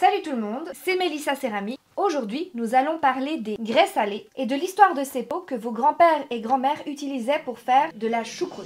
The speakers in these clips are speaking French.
Salut tout le monde, c'est Mélissa Céramique. Aujourd'hui, nous allons parler des grès salés et de l'histoire de ces pots que vos grands-pères et grands-mères utilisaient pour faire de la choucroute.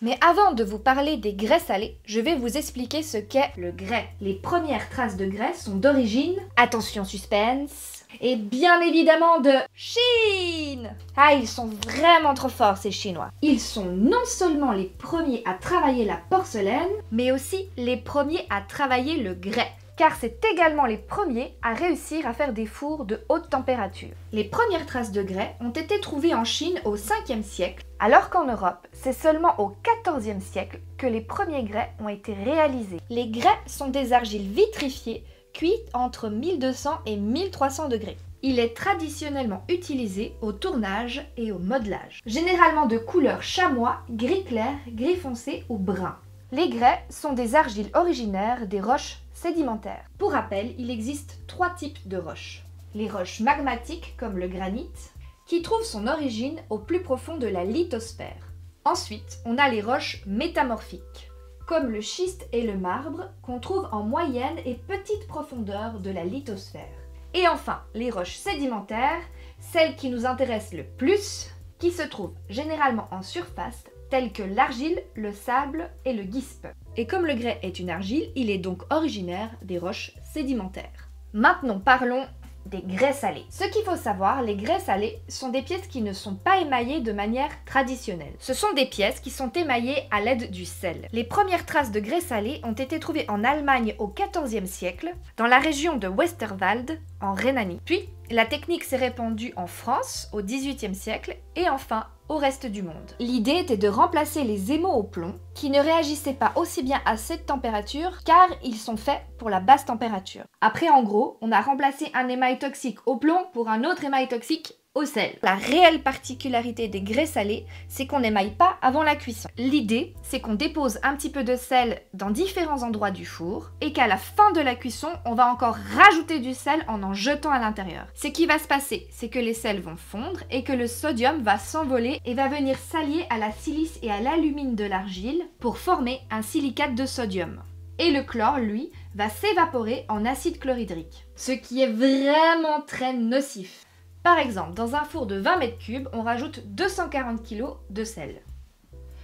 Mais avant de vous parler des grès salés, je vais vous expliquer ce qu'est le grès. Les premières traces de grès sont d'origine, attention suspense, et bien évidemment de Chine. Ah, ils sont vraiment trop forts ces Chinois. Ils sont non seulement les premiers à travailler la porcelaine, mais aussi les premiers à travailler le grès. Car c'est également les premiers à réussir à faire des fours de haute température. Les premières traces de grès ont été trouvées en Chine au 5e siècle, alors qu'en Europe, c'est seulement au 14e siècle que les premiers grès ont été réalisés. Les grès sont des argiles vitrifiées, cuites entre 1200 et 1300 degrés. Il est traditionnellement utilisé au tournage et au modelage, généralement de couleur chamois, gris clair, gris foncé ou brun. Les grès sont des argiles originaires des roches sédimentaires. Pour rappel, il existe 3 types de roches. Les roches magmatiques, comme le granit, qui trouvent son origine au plus profond de la lithosphère. Ensuite, on a les roches métamorphiques, comme le schiste et le marbre, qu'on trouve en moyenne et petite profondeur de la lithosphère. Et enfin, les roches sédimentaires, celles qui nous intéressent le plus, qui se trouvent généralement en surface, tels que l'argile, le sable et le guispe. Et comme le grès est une argile, il est donc originaire des roches sédimentaires. Maintenant parlons des grès salés. Ce qu'il faut savoir, les grès salés sont des pièces qui ne sont pas émaillées de manière traditionnelle. Ce sont des pièces qui sont émaillées à l'aide du sel. Les premières traces de grès salés ont été trouvées en Allemagne au XIVe siècle, dans la région de Westerwald, en Rhénanie. Puis, la technique s'est répandue en France au XVIIIe siècle et enfin au reste du monde. L'idée était de remplacer les émaux au plomb qui ne réagissaient pas aussi bien à cette température car ils sont faits pour la basse température. Après, en gros, on a remplacé un émail toxique au plomb pour un autre émail toxique au sel. La réelle particularité des grès salés, c'est qu'on n'émaille pas avant la cuisson. L'idée, c'est qu'on dépose un petit peu de sel dans différents endroits du four et qu'à la fin de la cuisson, on va encore rajouter du sel en jetant à l'intérieur. Ce qui va se passer, c'est que les sels vont fondre et que le sodium va s'envoler et va venir s'allier à la silice et à l'alumine de l'argile pour former un silicate de sodium. Et le chlore, lui, va s'évaporer en acide chlorhydrique, ce qui est vraiment très nocif. Par exemple, dans un four de 20 m3, on rajoute 240 kg de sel.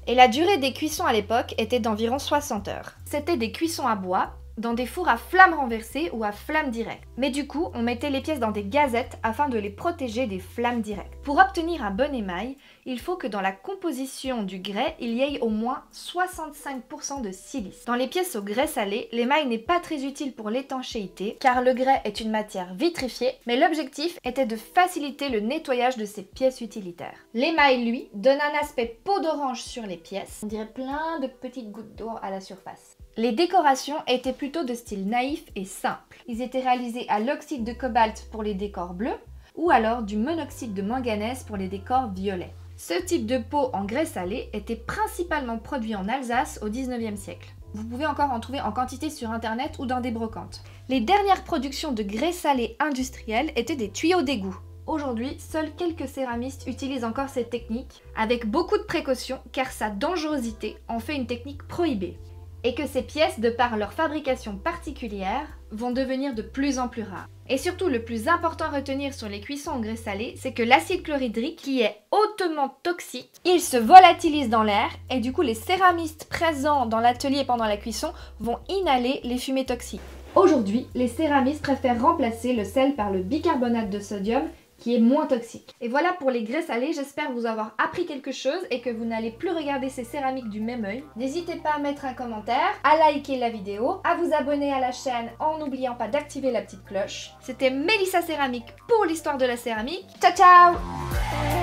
Et la durée des cuissons à l'époque était d'environ 60 heures. C'était des cuissons à bois, dans des fours à flamme renversée ou à flamme directe. Mais du coup, on mettait les pièces dans des gazettes afin de les protéger des flammes directes. Pour obtenir un bon émail, il faut que dans la composition du grès, il y ait au moins 65% de silice. Dans les pièces au grès salé, l'émail n'est pas très utile pour l'étanchéité, car le grès est une matière vitrifiée, mais l'objectif était de faciliter le nettoyage de ces pièces utilitaires. L'émail, lui, donne un aspect peau d'orange sur les pièces, on dirait plein de petites gouttes d'eau à la surface. Les décorations étaient plutôt de style naïf et simple. Ils étaient réalisés à l'oxyde de cobalt pour les décors bleus ou alors du monoxyde de manganèse pour les décors violets. Ce type de pot en grès salé était principalement produit en Alsace au 19e siècle. Vous pouvez encore en trouver en quantité sur internet ou dans des brocantes. Les dernières productions de grès salé industriels étaient des tuyaux d'égout. Aujourd'hui, seuls quelques céramistes utilisent encore cette technique avec beaucoup de précautions car sa dangerosité en fait une technique prohibée. Et que ces pièces, de par leur fabrication particulière, vont devenir de plus en plus rares. Et surtout, le plus important à retenir sur les cuissons en grès salé, c'est que l'acide chlorhydrique, qui est hautement toxique, il se volatilise dans l'air et du coup les céramistes présents dans l'atelier pendant la cuisson vont inhaler les fumées toxiques. Aujourd'hui, les céramistes préfèrent remplacer le sel par le bicarbonate de sodium qui est moins toxique. Et voilà pour les grès salés, j'espère vous avoir appris quelque chose et que vous n'allez plus regarder ces céramiques du même œil. N'hésitez pas à mettre un commentaire, à liker la vidéo, à vous abonner à la chaîne en n'oubliant pas d'activer la petite cloche. C'était Mélissa Céramique pour l'histoire de la céramique. Ciao ciao!